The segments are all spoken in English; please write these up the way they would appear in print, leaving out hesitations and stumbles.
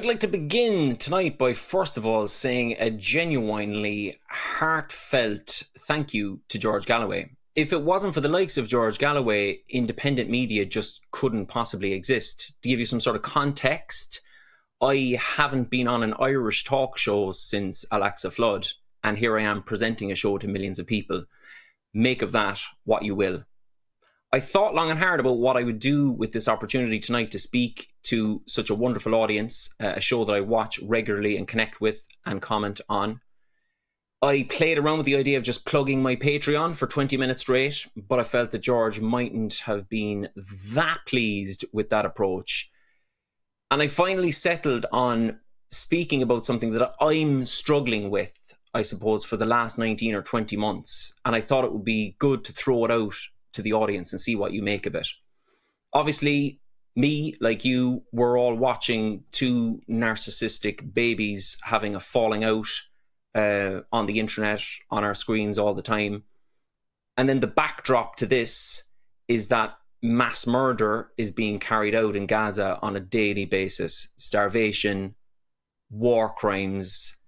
I'd like to begin tonight by first of all saying a genuinely heartfelt thank you to George Galloway. If it wasn't for the likes of George Galloway, independent media just couldn't possibly exist. To give you some sort of context, I haven't been on an Irish talk show since Alexa Flood, and here I am presenting a show to millions of people. Make of that what you will. I thought long and hard about what I would do with this opportunity tonight to speak to such a wonderful audience, a show that I watch regularly and connect with and comment on. I played around with the idea of just plugging my Patreon for 20 minutes straight, but I felt that George mightn't have been that pleased with that approach. And I finally settled on speaking about something that I'm struggling with, I suppose, for the last 19 or 20 months. And I thought it would be good to throw it out to the audience and see what you make of it. Obviously, me, like you, we're all watching two narcissistic babies having a falling out on the internet, on our screens all the time. And then the backdrop to this is that mass murder is being carried out in Gaza on a daily basis. Starvation, war crimes,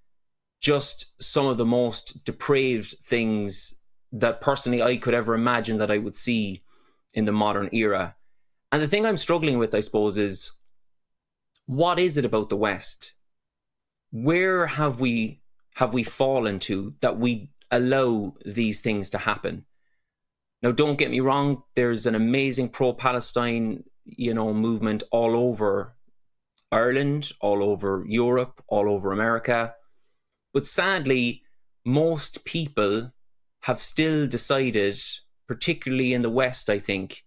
just some of the most depraved things that personally I could ever imagine that I would see in the modern era. And the thing I'm struggling with, I suppose, is what is it about the West? Where have we fallen to that we allow these things to happen? Now, don't get me wrong, there's an amazing pro-Palestine, movement all over Ireland, all over Europe, all over America. But sadly, most people have still decided, particularly in the West, I think,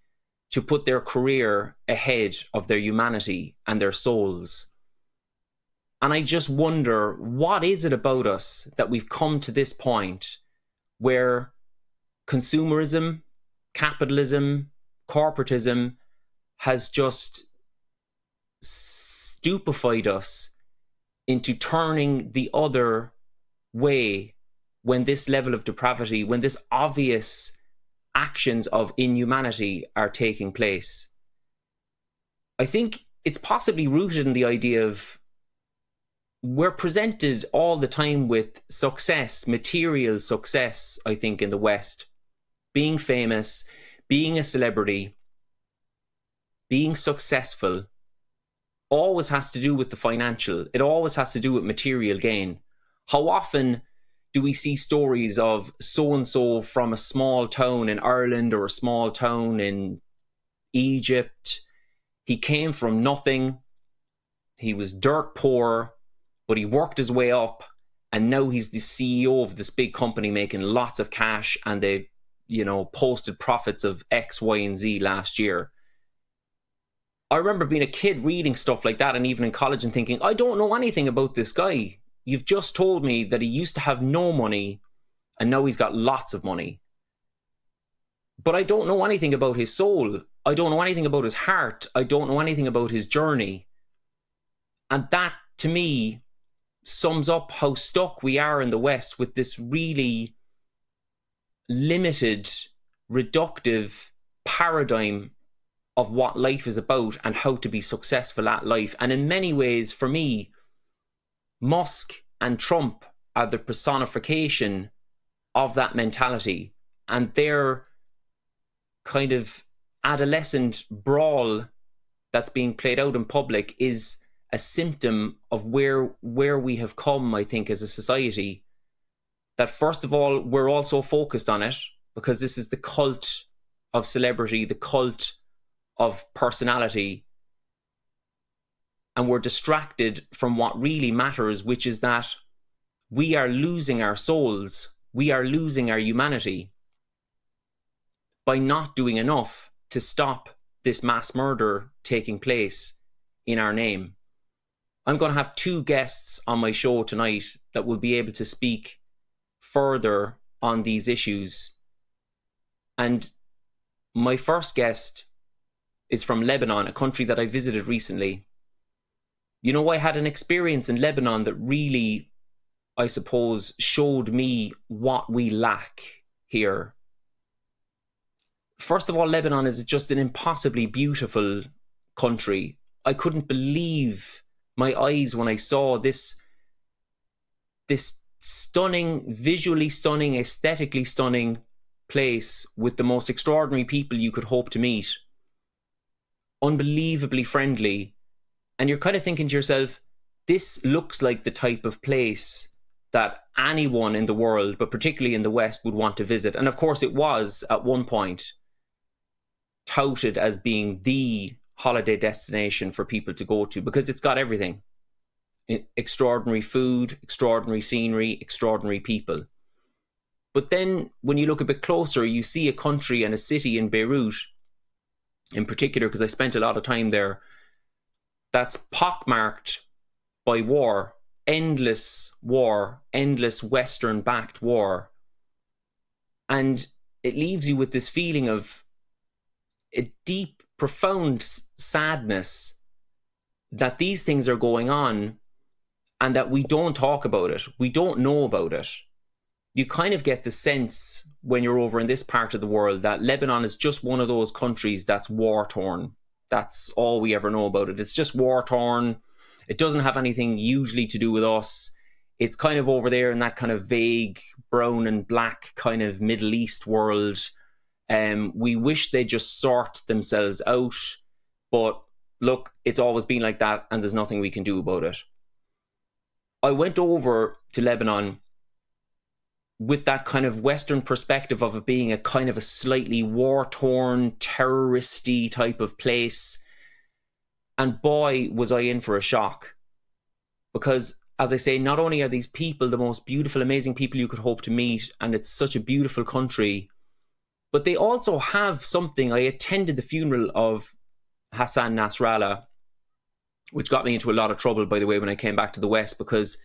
to put their career ahead of their humanity and their souls. And I just wonder, what is it about us that we've come to this point where consumerism, capitalism, corporatism has just stupefied us into turning the other way when this level of depravity, when this obvious actions of inhumanity are taking place? I think it's possibly rooted in the idea of we're presented all the time with success, material success, I think, in the West. Being famous, being a celebrity, being successful always has to do with the financial. It always has to do with material gain. How often do we see stories of so-and-so from a small town in Ireland or a small town in Egypt? He came from nothing. He was dirt poor, but he worked his way up, and now he's the CEO of this big company making lots of cash, and they, posted profits of X, Y, and Z last year. I remember being a kid reading stuff like that, and even in college, and thinking, I don't know anything about this guy. You've just told me that he used to have no money and now he's got lots of money. But I don't know anything about his soul. I don't know anything about his heart. I don't know anything about his journey. And that, to me, sums up how stuck we are in the West with this really limited, reductive paradigm of what life is about and how to be successful at life. And in many ways, for me, Musk and Trump are the personification of that mentality, and their kind of adolescent brawl that's being played out in public is a symptom of where we have come, I think, as a society. That first of all, we're also focused on it because this is the cult of celebrity, the cult of personality. And we're distracted from what really matters, which is that we are losing our souls. We are losing our humanity by not doing enough to stop this mass murder taking place in our name. I'm going to have two guests on my show tonight that will be able to speak further on these issues. And my first guest is from Lebanon, a country that I visited recently. I had an experience in Lebanon that really, I suppose, showed me what we lack here. First of all, Lebanon is just an impossibly beautiful country. I couldn't believe my eyes when I saw this stunning, visually stunning, aesthetically stunning place with the most extraordinary people you could hope to meet, unbelievably friendly. And you're kind of thinking to yourself, this looks like the type of place that anyone in the world, but particularly in the West, would want to visit. And of course, it was at one point touted as being the holiday destination for people to go to because it's got everything. Extraordinary food, extraordinary scenery, extraordinary people. But then when you look a bit closer, you see a country and a city in Beirut, in particular, because I spent a lot of time there, that's pockmarked by war, endless Western-backed war. And it leaves you with this feeling of a deep, profound sadness that these things are going on and that we don't talk about it. We don't know about it. You kind of get the sense when you're over in this part of the world that Lebanon is just one of those countries that's war-torn. That's all we ever know about it. It's just war-torn. It doesn't have anything usually to do with us. It's kind of over there in that kind of vague brown and black kind of Middle East world. We wish they'd just sort themselves out. But look, it's always been like that and there's nothing we can do about it. I went over to Lebanon with that kind of Western perspective of it being a kind of a slightly war-torn, terroristy type of place. And boy, was I in for a shock. Because, as I say, not only are these people the most beautiful, amazing people you could hope to meet, and it's such a beautiful country, but they also have something. I attended the funeral of Hassan Nasrallah, which got me into a lot of trouble, by the way, when I came back to the West, because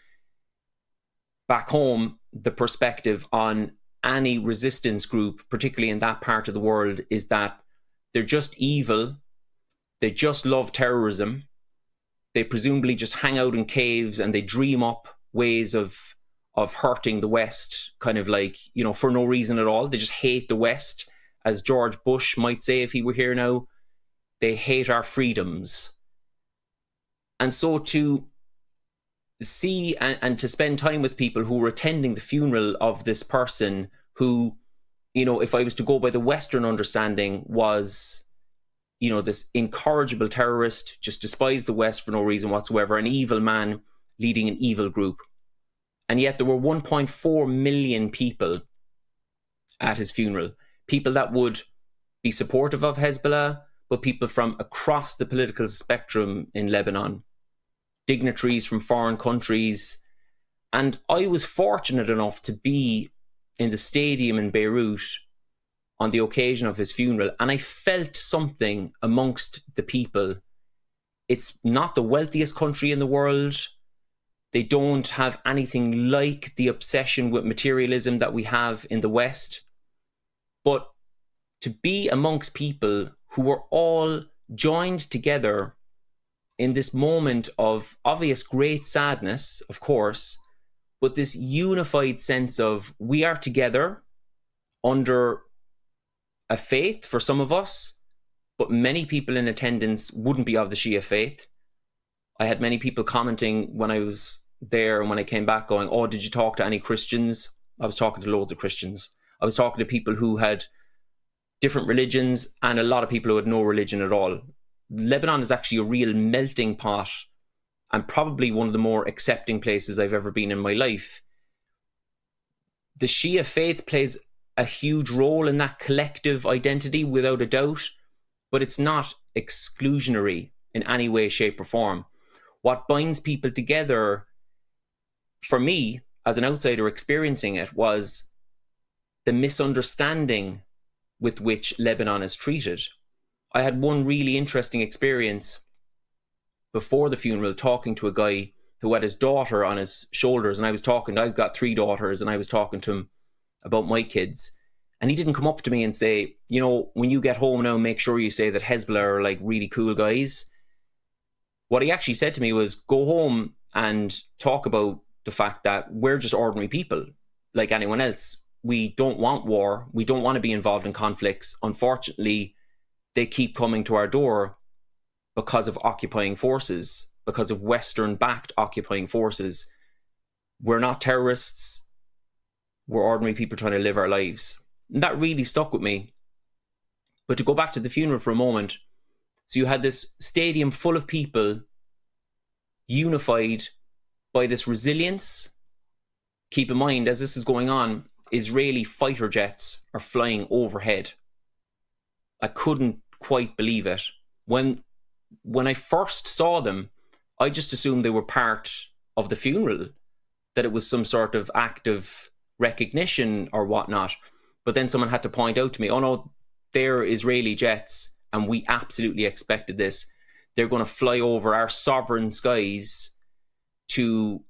back home, the perspective on any resistance group, particularly in that part of the world, is that they're just evil. They just love terrorism. They presumably just hang out in caves and they dream up ways of hurting the West, kind of like, you know, for no reason at all. They just hate the West. As George Bush might say if he were here now, they hate our freedoms. And so to see and to spend time with people who were attending the funeral of this person who, you know, if I was to go by the Western understanding, was, you know, this incorrigible terrorist, just despised the West for no reason whatsoever, an evil man leading an evil group. And yet there were 1.4 million people at his funeral, people that would be supportive of Hezbollah, but people from across the political spectrum in Lebanon, dignitaries from foreign countries. And I was fortunate enough to be in the stadium in Beirut on the occasion of his funeral, and I felt something amongst the people. It's not the wealthiest country in the world. They don't have anything like the obsession with materialism that we have in the West. But to be amongst people who were all joined together in this moment of obvious great sadness, of course, but this unified sense of we are together under a faith for some of us, but many people in attendance wouldn't be of the Shia faith. I had many people commenting when I was there and when I came back going, oh, did you talk to any Christians? I was talking to loads of Christians. I was talking to people who had different religions and a lot of people who had no religion at all. Lebanon is actually a real melting pot and probably one of the more accepting places I've ever been in my life. The Shia faith plays a huge role in that collective identity, without a doubt, but it's not exclusionary in any way, shape, or form. What binds people together, for me, as an outsider experiencing it, was the misunderstanding with which Lebanon is treated. I had one really interesting experience before the funeral, talking to a guy who had his daughter on his shoulders, and I've got 3 daughters, and I was talking to him about my kids, and he didn't come up to me and say, you know, when you get home now, make sure you say that Hezbollah are like really cool guys. What he actually said to me was, go home and talk about the fact that we're just ordinary people like anyone else. We don't want war. We don't want to be involved in conflicts. Unfortunately, they keep coming to our door because of occupying forces, because of Western-backed occupying forces. We're not terrorists. We're ordinary people trying to live our lives. And that really stuck with me. But to go back to the funeral for a moment, so you had this stadium full of people unified by this resilience. Keep in mind, as this is going on, Israeli fighter jets are flying overhead. I couldn't quite believe it. When I first saw them, I just assumed they were part of the funeral, that it was some sort of act of recognition or whatnot. But then someone had to point out to me, oh no, they're Israeli jets, and we absolutely expected this. They're going to fly over our sovereign skies to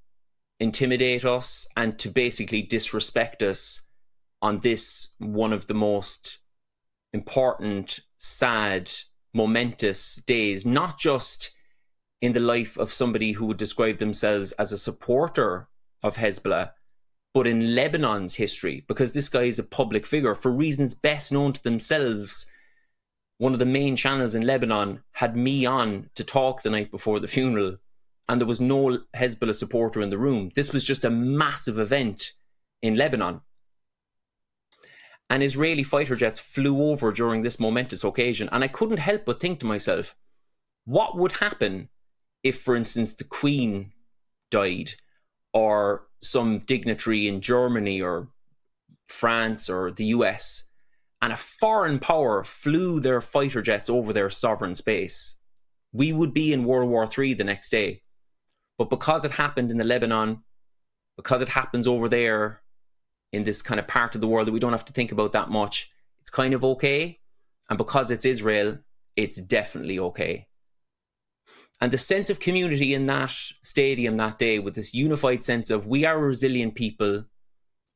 intimidate us and to basically disrespect us on this, one of the most important, sad, momentous days, not just in the life of somebody who would describe themselves as a supporter of Hezbollah, but in Lebanon's history, because this guy is a public figure for reasons best known to themselves. One of the main channels in Lebanon had me on to talk the night before the funeral, and there was no Hezbollah supporter in the room. This was just a massive event in Lebanon. And Israeli fighter jets flew over during this momentous occasion, and I couldn't help but think to myself, what would happen if, for instance, the Queen died, or some dignitary in Germany or France or the US, and a foreign power flew their fighter jets over their sovereign space? We would be in World War III the next day. But because it happened in the Lebanon, because it happens over there in this kind of part of the world that we don't have to think about that much, it's kind of okay. And because it's Israel, it's definitely okay. And the sense of community in that stadium that day, with this unified sense of we are a resilient people,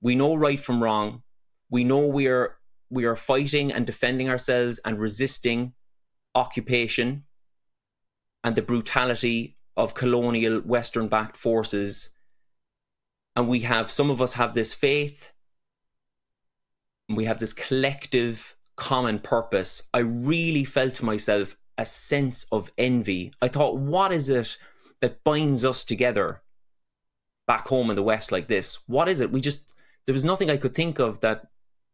we know right from wrong, we know we are fighting and defending ourselves and resisting occupation and the brutality of colonial Western-backed forces. And we have, some of us have this faith, and we have this collective common purpose. I really felt to myself a sense of envy. I thought, what is it that binds us together back home in the West like this? What is it? There was nothing I could think of that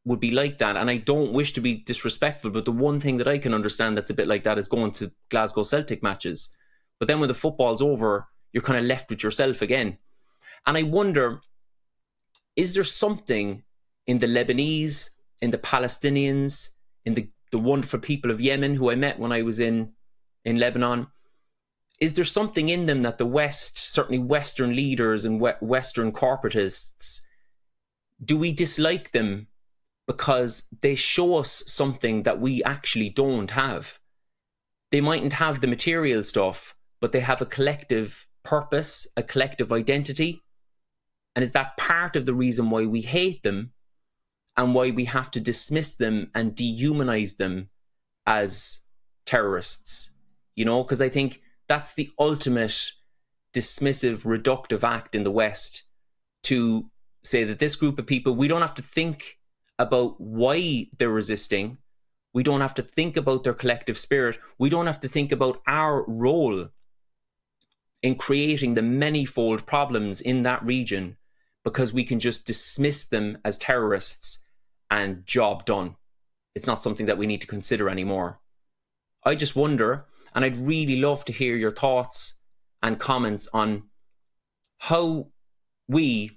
would be like that. And I don't wish to be disrespectful, but the one thing that I can understand that's a bit like that is going to Glasgow Celtic matches. But then when the football's over, you're kind of left with yourself again. And I wonder, is there something in the Lebanese, in the Palestinians, in the wonderful people of Yemen who I met when I was in Lebanon, is there something in them that the West, certainly Western leaders and Western corporatists, do we dislike them because they show us something that we actually don't have? They mightn't have the material stuff, but they have a collective purpose, a collective identity. And is that part of the reason why we hate them and why we have to dismiss them and dehumanize them as terrorists? You know, because I think that's the ultimate dismissive, reductive act in the West, to say that this group of people, we don't have to think about why they're resisting. We don't have to think about their collective spirit. We don't have to think about our role in creating the manifold problems in that region, because we can just dismiss them as terrorists and job done. It's not something that we need to consider anymore. I just wonder, and I'd really love to hear your thoughts and comments on how we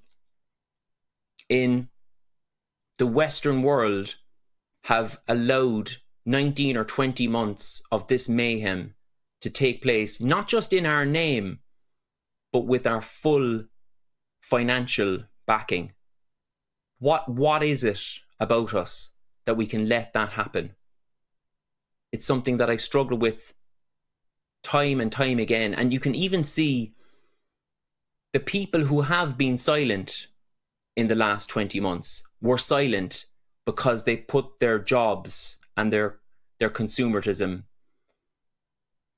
in the Western world have allowed 19 or 20 months of this mayhem to take place, not just in our name, but with our full financial backing. What is it about us that we can let that happen? It's something that I struggle with time and time again. And you can even see the people who have been silent in the last 20 months were silent because they put their jobs and their consumerism,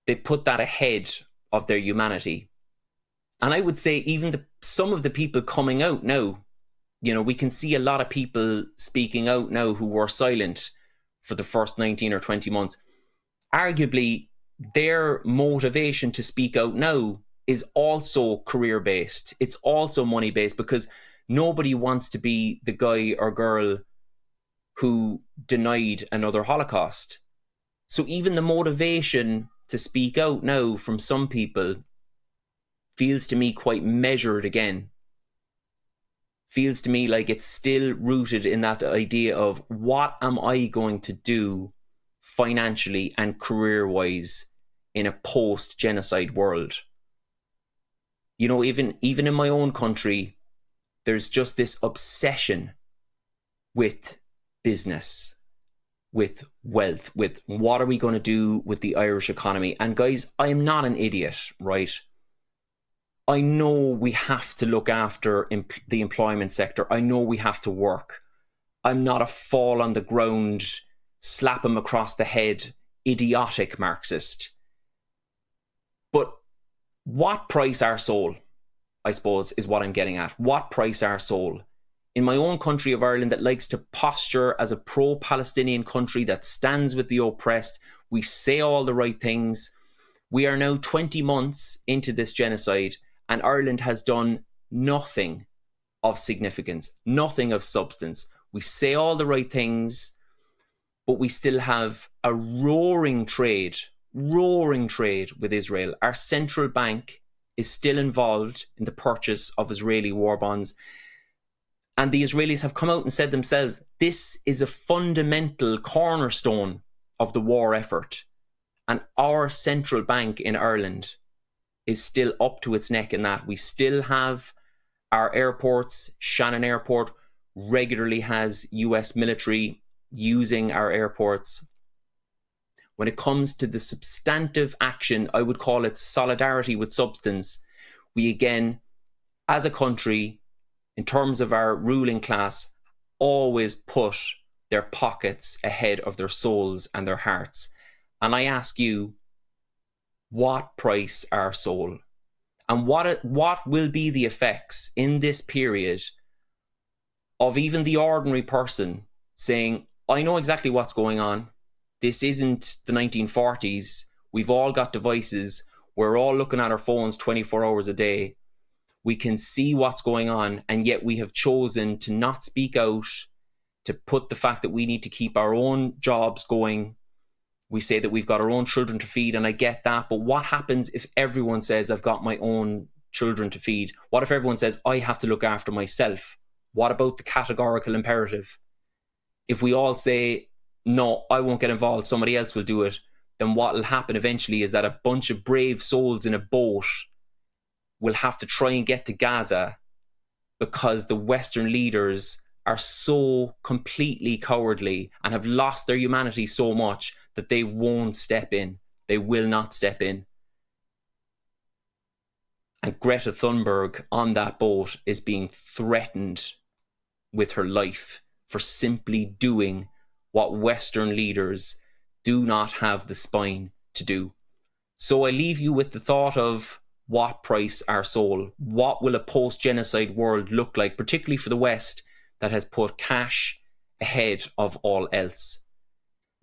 they put that ahead of their humanity. And I would say even some of the people coming out now, you know, we can see a lot of people speaking out now who were silent for the first 19 or 20 months. Arguably, their motivation to speak out now is also career based. It's also money based, because nobody wants to be the guy or girl who denied another Holocaust. So even the motivation to speak out now from some people feels to me quite measured again. Feels to me like it's still rooted in that idea of, what am I going to do financially and career-wise in a post-genocide world? You know, even in my own country, there's just this obsession with business, with wealth, with what are we going to do with the Irish economy? And guys, I'm not an idiot, right? I know we have to look after the employment sector. I know we have to work. I'm not a fall on the ground, slap him across the head, idiotic Marxist. But what price our soul, I suppose, is what I'm getting at. What price our soul? In my own country of Ireland, that likes to posture as a pro-Palestinian country that stands with the oppressed, we say all the right things. We are now 20 months into this genocide, and Ireland has done nothing of significance, nothing of substance. We say all the right things, but we still have a roaring trade with Israel. Our central bank is still involved in the purchase of Israeli war bonds. And the Israelis have come out and said themselves, this is a fundamental cornerstone of the war effort. And our central bank in Ireland is still up to its neck in that. We still have our airports. Shannon Airport regularly has US military using our airports. When it comes to the substantive action, I would call it solidarity with substance. We again, as a country, in terms of our ruling class, always put their pockets ahead of their souls and their hearts. And I ask you, what price our soul? And what will be the effects in this period of even the ordinary person saying, I know exactly what's going on. This isn't the 1940s. We've all got devices. We're all looking at our phones 24 hours a day. We can see what's going on, and yet we have chosen to not speak out, to put the fact that we need to keep our own jobs going. We say that we've got our own children to feed, and I get that, but what happens if everyone says, I've got my own children to feed? What if everyone says, I have to look after myself? What about the categorical imperative? If we all say, no, I won't get involved, somebody else will do it, then what will happen eventually is that a bunch of brave souls in a boat will have to try and get to Gaza because the Western leaders are so completely cowardly and have lost their humanity so much that they won't step in. They will not step in. And Greta Thunberg on that boat is being threatened with her life for simply doing what Western leaders do not have the spine to do. So I leave you with the thought of, what price our soul? What will a post-genocide world look like, particularly for the West that has put cash ahead of all else?